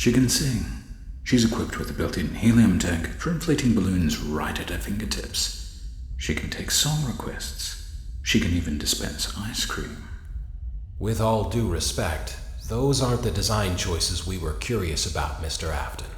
She can sing. She's equipped with a built-in helium tank for inflating balloons right at her fingertips. She can take song requests. She can even dispense ice cream. With all due respect, those aren't the design choices we were curious about, Mr. Afton.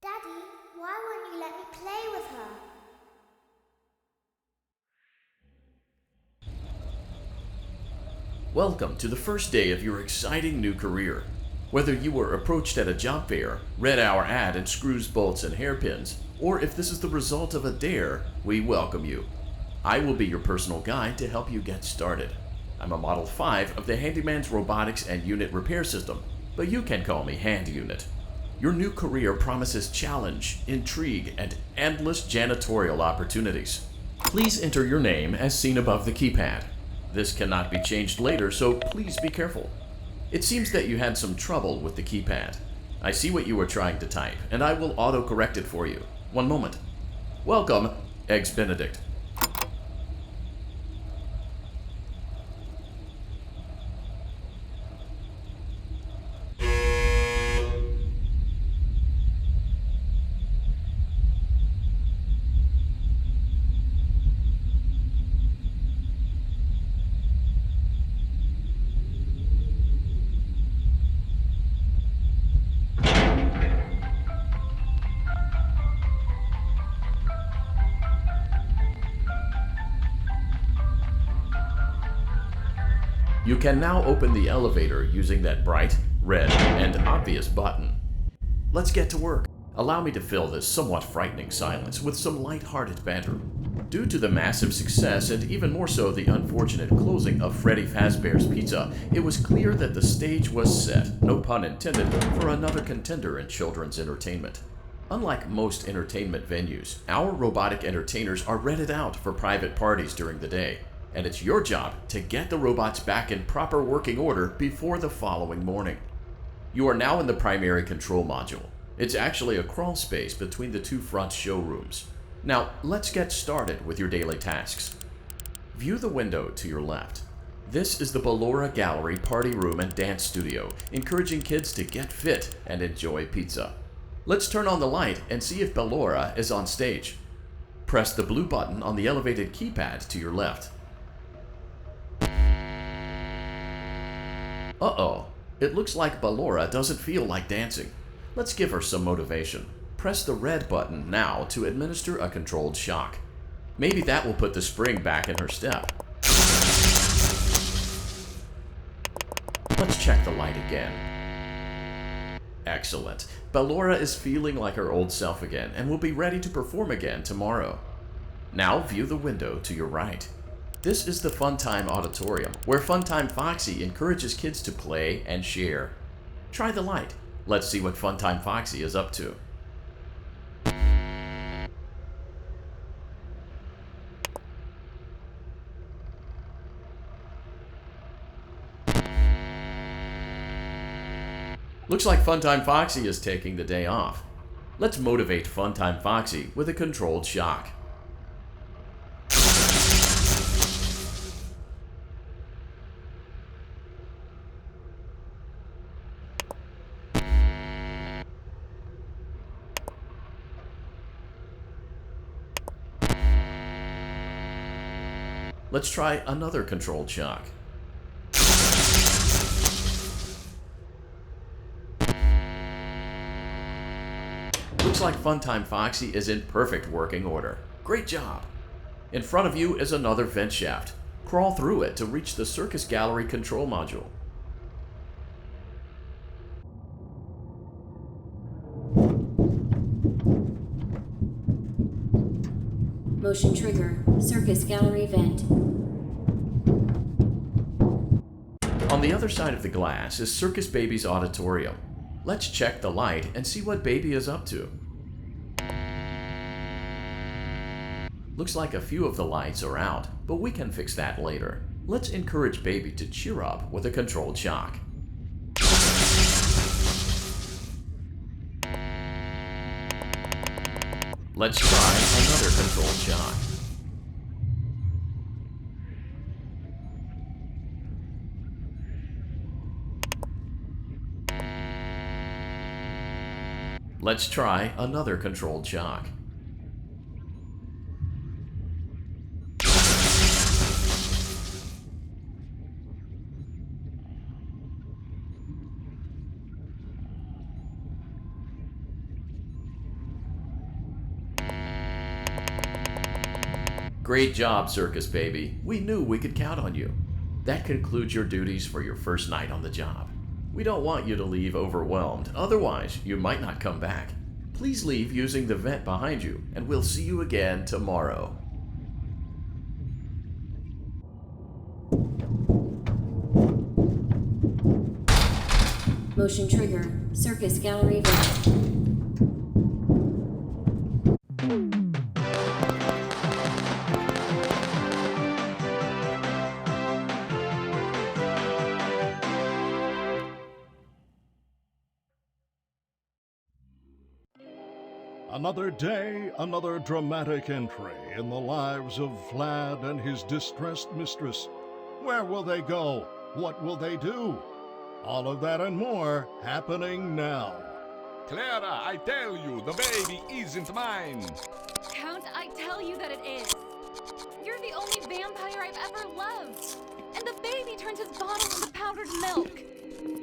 Daddy, why won't you let me play with her? Welcome to the first day of your exciting new career. Whether you were approached at a job fair, read our ad in screws, bolts, and hairpins, or if this is the result of a dare, we welcome you. I will be your personal guide to help you get started. I'm a Model 5 of the Handyman's Robotics and Unit Repair System, but you can call me Hand Unit. Your new career promises challenge, intrigue, and endless janitorial opportunities. Please enter your name as seen above the keypad. This cannot be changed later, so please be careful. It seems that you had some trouble with the keypad. I see what you were trying to type, and I will auto-correct it for you. One moment. Welcome, Eggs Benedict. You can now open the elevator using that bright, red, and obvious button. Let's get to work. Allow me to fill this somewhat frightening silence with some light-hearted banter. Due to the massive success and even more so the unfortunate closing of Freddy Fazbear's Pizza, it was clear that the stage was set, no pun intended, for another contender in children's entertainment. Unlike most entertainment venues, our robotic entertainers are rented out for private parties during the day. And it's your job to get the robots back in proper working order before the following morning. You are now in the primary control module. It's actually a crawl space between the two front showrooms. Now, let's get started with your daily tasks. View the window to your left. This is the Ballora Gallery Party Room and Dance Studio, encouraging kids to get fit and enjoy pizza. Let's turn on the light and see if Ballora is on stage. Press the blue button on the elevated keypad to your left. Uh-oh, it looks like Ballora doesn't feel like dancing. Let's give her some motivation. Press the red button now to administer a controlled shock. Maybe that will put the spring back in her step. Let's check the light again. Excellent. Ballora is feeling like her old self again and will be ready to perform again tomorrow. Now view the window to your right. This is the Funtime Auditorium, where Funtime Foxy encourages kids to play and share. Try the light. Let's see what Funtime Foxy is up to. Looks like Funtime Foxy is taking the day off. Let's motivate Funtime Foxy with a controlled shock. Let's try another controlled shock. Looks like Funtime Foxy is in perfect working order. Great job! In front of you is another vent shaft. Crawl through it to reach the Circus Gallery control module. Motion trigger, Circus Gallery vent. On the other side of the glass is Circus Baby's auditorium. Let's check the light and see what Baby is up to. Looks like a few of the lights are out, but we can fix that later. Let's encourage Baby to cheer up with a controlled shock. Let's try another controlled shock. Let's try another controlled shock. Great job, Circus Baby. We knew we could count on you. That concludes your duties for your first night on the job. We don't want you to leave overwhelmed, otherwise you might not come back. Please leave using the vent behind you, and we'll see you again tomorrow. Motion trigger. Circus gallery vent. Another day, another dramatic entry in the lives of Vlad and his distressed mistress. Where will they go? What will they do? All of that and more happening now. Clara, I tell you, the baby isn't mine. Count, I tell you that it is. You're the only vampire I've ever loved. And the baby turns his bottle into powdered milk.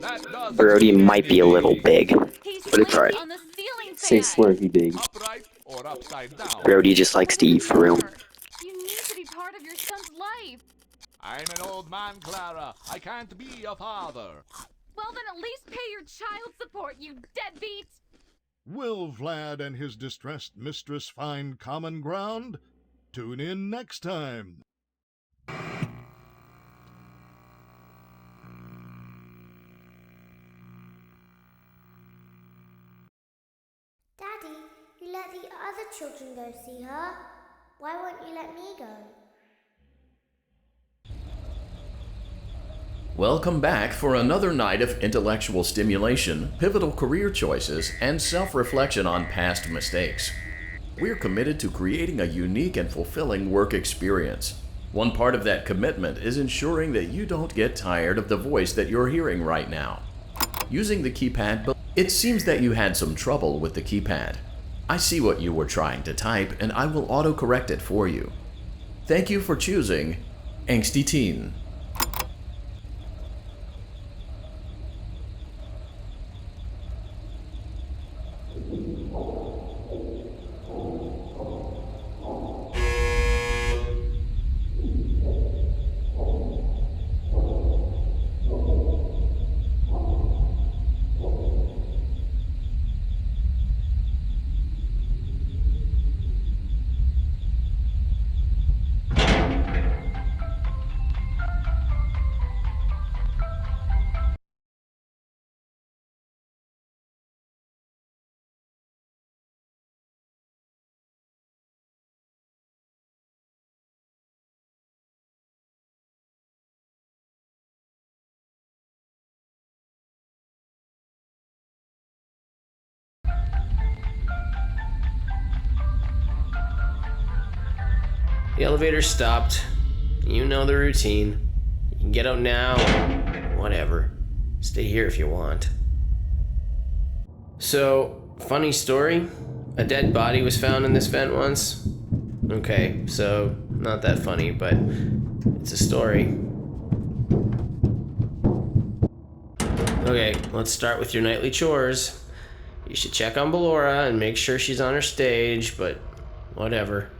That doesn't Brody mean might be a little anything. big. He's But it's sleeping alright. on the ceiling Say fan. slurpy big. Upright or upside down? Brody just likes to eat for real. You need to be part of your son's life. I'm an old man, Clara. I can't be a father. Well, then at least pay your child support, you deadbeat. Will Vlad and his distressed mistress find common ground? Tune in next time. Daddy, you let the other children go see her. Why won't you let me go? Welcome back for another night of intellectual stimulation, pivotal career choices, and self-reflection on past mistakes. We're committed to creating a unique and fulfilling work experience. One part of that commitment is ensuring that you don't get tired of the voice that you're hearing right now. Using the keypad, but it seems that you had some trouble with the keypad. I see what you were trying to type, and I will auto-correct it for you. Thank you for choosing Angsty Teen. The elevator stopped. You know the routine. You can get out now, or whatever. Stay here if you want. So, funny story. A dead body was found in this vent once. Okay, so not that funny, but it's a story. Okay, let's start with your nightly chores. You should check on Ballora and make sure she's on her stage, but whatever.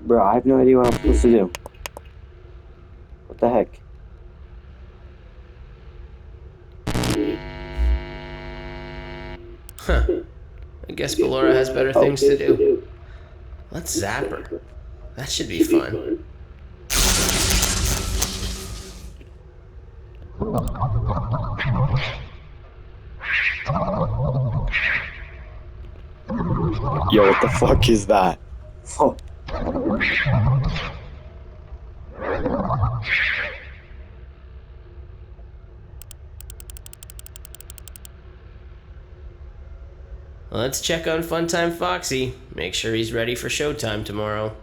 Bro, I have no idea what I'm supposed to do. What the heck? Huh. I guess Ballora has better things to do. Let's zap her. That should be fun. Yo, what the fuck is that? Oh. Let's check on Funtime Foxy. Make sure he's ready for showtime tomorrow.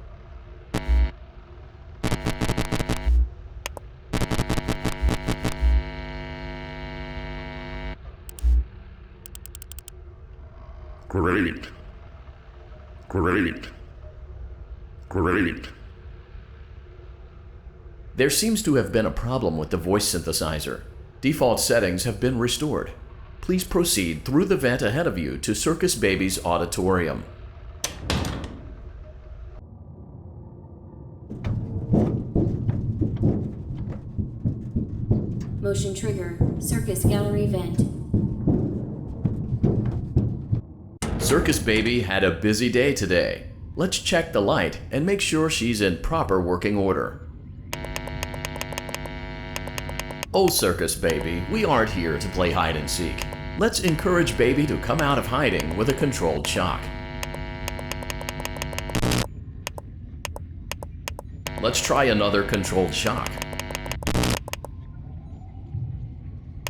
Great. Great. Great. There seems to have been a problem with the voice synthesizer. Default settings have been restored. Please proceed through the vent ahead of you to Circus Baby's auditorium. Motion trigger. Circus gallery vent. Circus Baby had a busy day today. Let's check the light and make sure she's in proper working order. Oh, Circus Baby, we aren't here to play hide and seek. Let's encourage Baby to come out of hiding with a controlled shock. Let's try another controlled shock.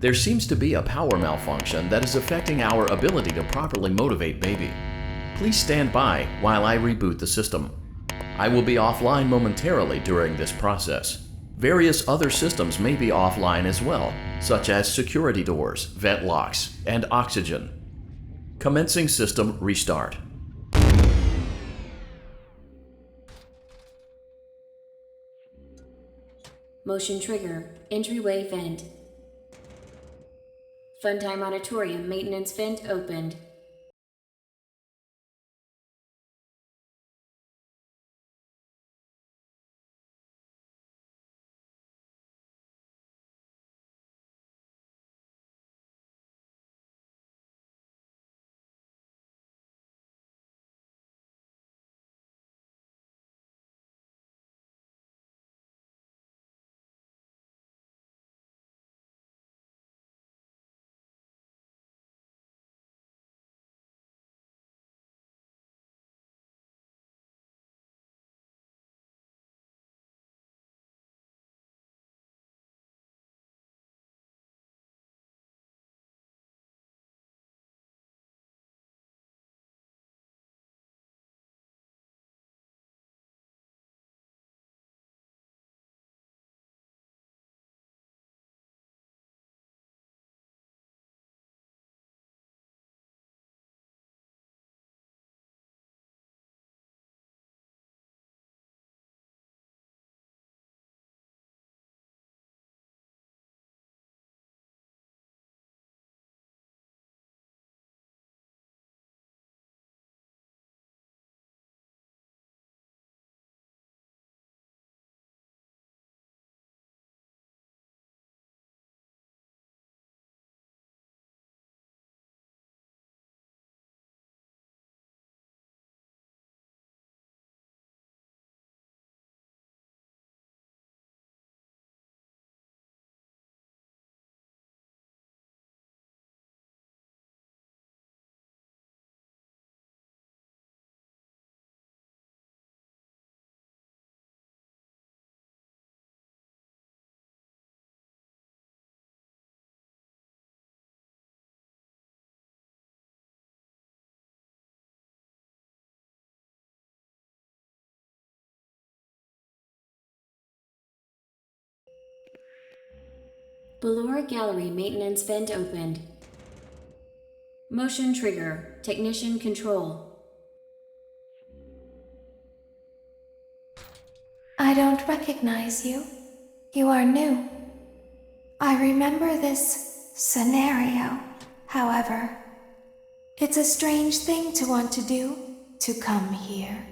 There seems to be a power malfunction that is affecting our ability to properly motivate Baby. Please stand by while I reboot the system. I will be offline momentarily during this process. Various other systems may be offline as well, such as security doors, vent locks, and oxygen. Commencing system restart. Motion trigger. Entryway vent. Funtime auditorium maintenance vent opened. Ballora gallery maintenance vent opened. Motion trigger. Technician control. I don't recognize you. You are new. I remember this scenario, however. It's a strange thing to want to do, to come here.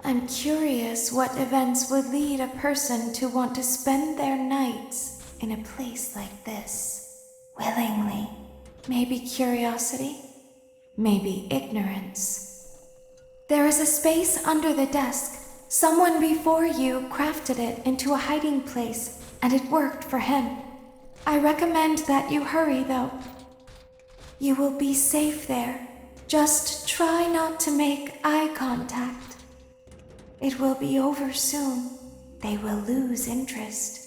I'm curious what events would lead a person to want to spend their nights in a place like this. Willingly. Maybe curiosity. Maybe ignorance. There is a space under the desk. Someone before you crafted it into a hiding place, and it worked for him. I recommend that you hurry, though. You will be safe there. Just try not to make eye contact. It will be over soon. They will lose interest.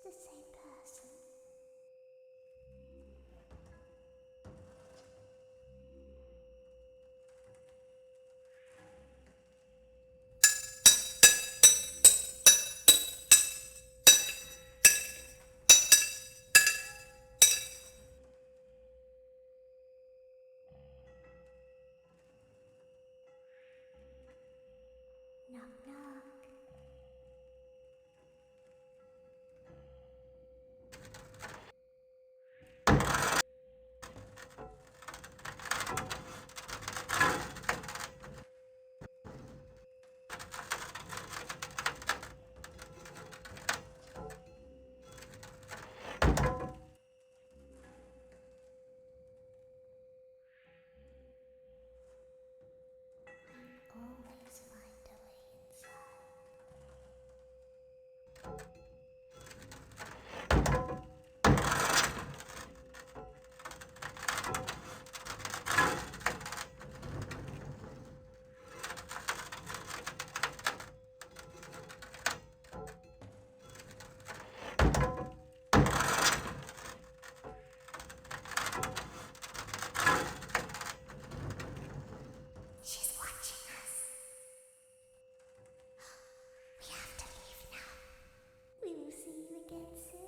The same person. Knock, knock. Always find a way She's watching us. We have to leave now. We will see you again soon.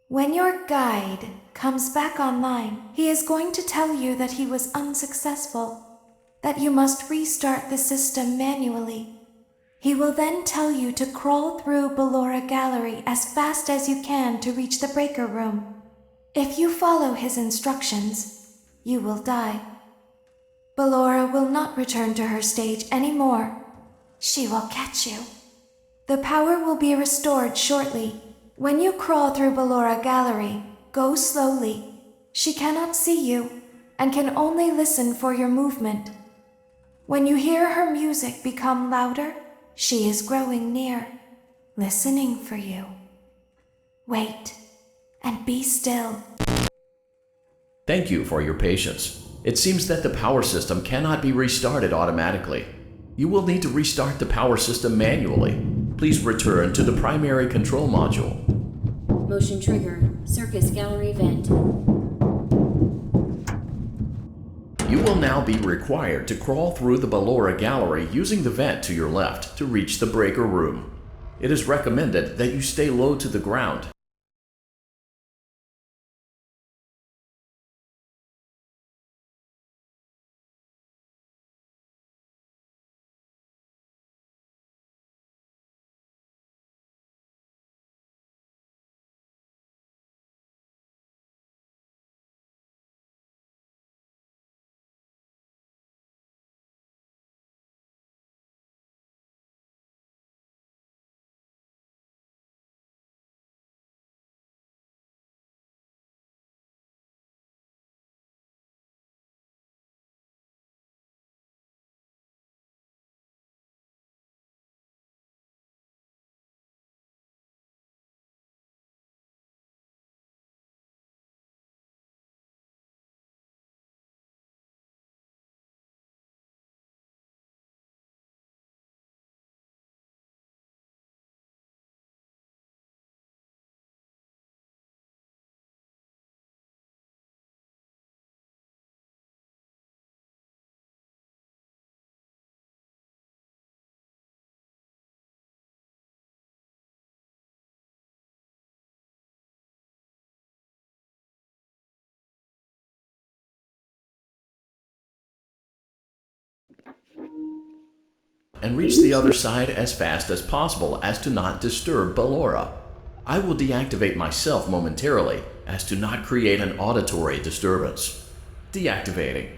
When your guide comes back online, he is going to tell you that he was unsuccessful, that you must restart the system manually. He will then tell you to crawl through Ballora Gallery as fast as you can to reach the breaker room. If you follow his instructions, you will die. Ballora will not return to her stage anymore. She will catch you. The power will be restored shortly. When you crawl through Ballora Gallery, go slowly. She cannot see you and can only listen for your movement. When you hear her music become louder, she is growing near, listening for you. Wait and be still. Thank you for your patience. It seems that the power system cannot be restarted automatically. You will need to restart the power system manually. Please return to the primary control module. Motion trigger. Circus gallery vent. You will now be required to crawl through the Ballora Gallery using the vent to your left to reach the breaker room. It is recommended that you stay low to the ground. And reach the other side as fast as possible as to not disturb Ballora. I will deactivate myself momentarily as to not create an auditory disturbance. Deactivating.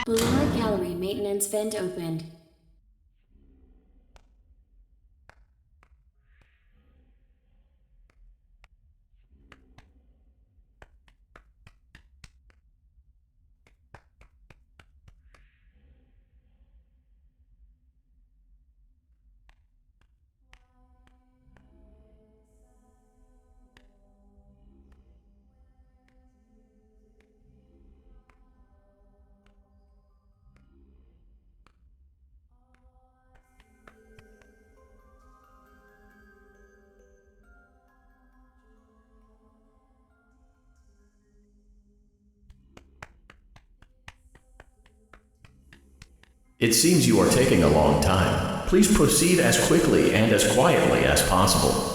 Ballora Gallery maintenance vent opened. It seems you are taking a long time. Please proceed as quickly and as quietly as possible.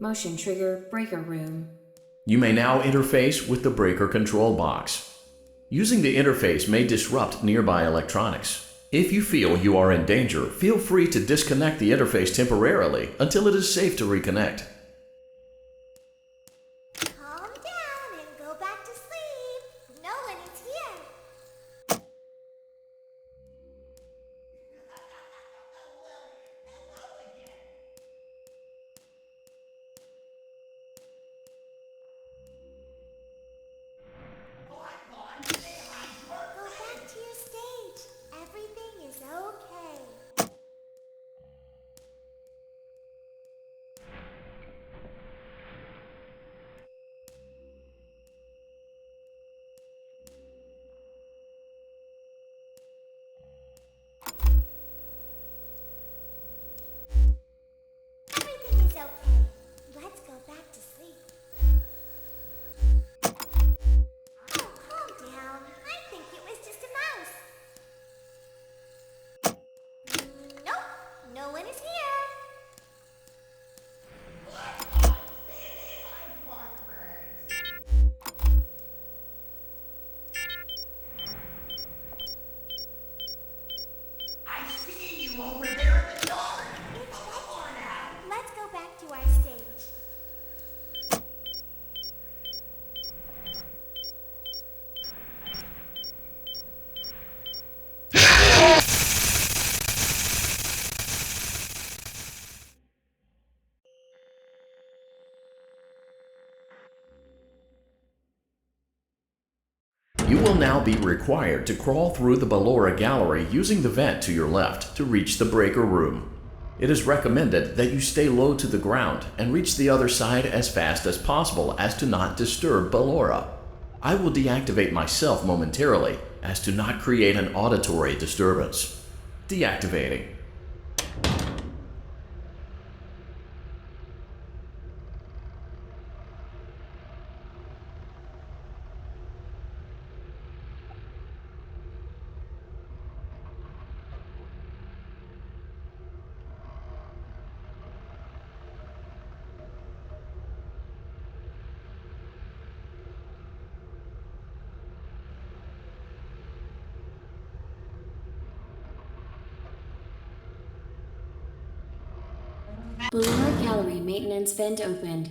Motion trigger breaker room. You may now interface with the breaker control box. Using the interface may disrupt nearby electronics. If you feel you are in danger, feel free to disconnect the interface temporarily until it is safe to reconnect. will now be required to crawl through the Ballora Gallery using the vent to your left to reach the breaker room. It is recommended that you stay low to the ground and reach the other side as fast as possible as to not disturb Ballora. I will deactivate myself momentarily as to not create an auditory disturbance. Deactivating. Ballora Gallery maintenance vent opened.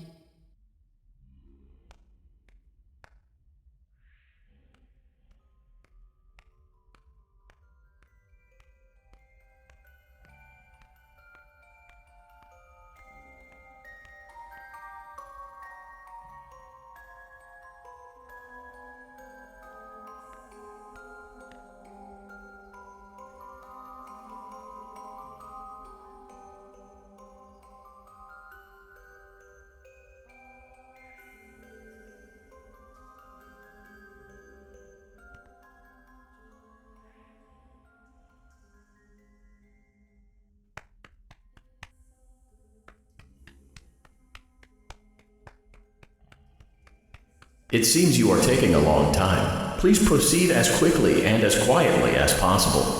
It seems you are taking a long time. Please proceed as quickly and as quietly as possible.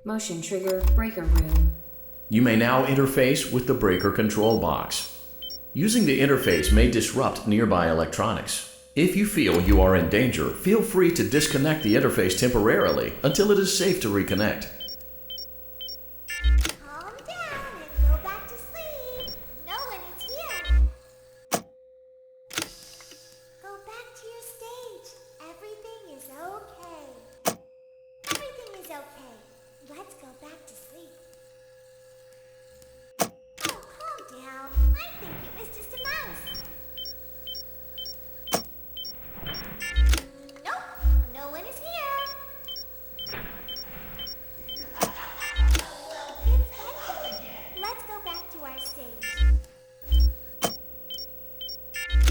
Motion trigger breaker room. You may now interface with the breaker control box. Using the interface may disrupt nearby electronics. If you feel you are in danger, feel free to disconnect the interface temporarily until it is safe to reconnect. Calm down and go back to sleep. No one is here. Go back to your stage. Everything is okay. Everything is okay. Let's go back to sleep. Oh, calm down. I think it was just a mouse. Nope, no one is here. It's empty. Let's go back to our stage.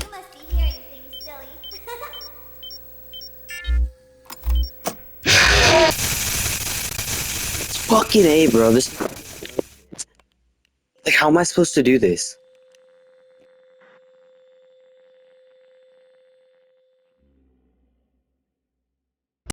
You must be hearing things, silly. Fucking A, bro. This. Like, how am I supposed to do this?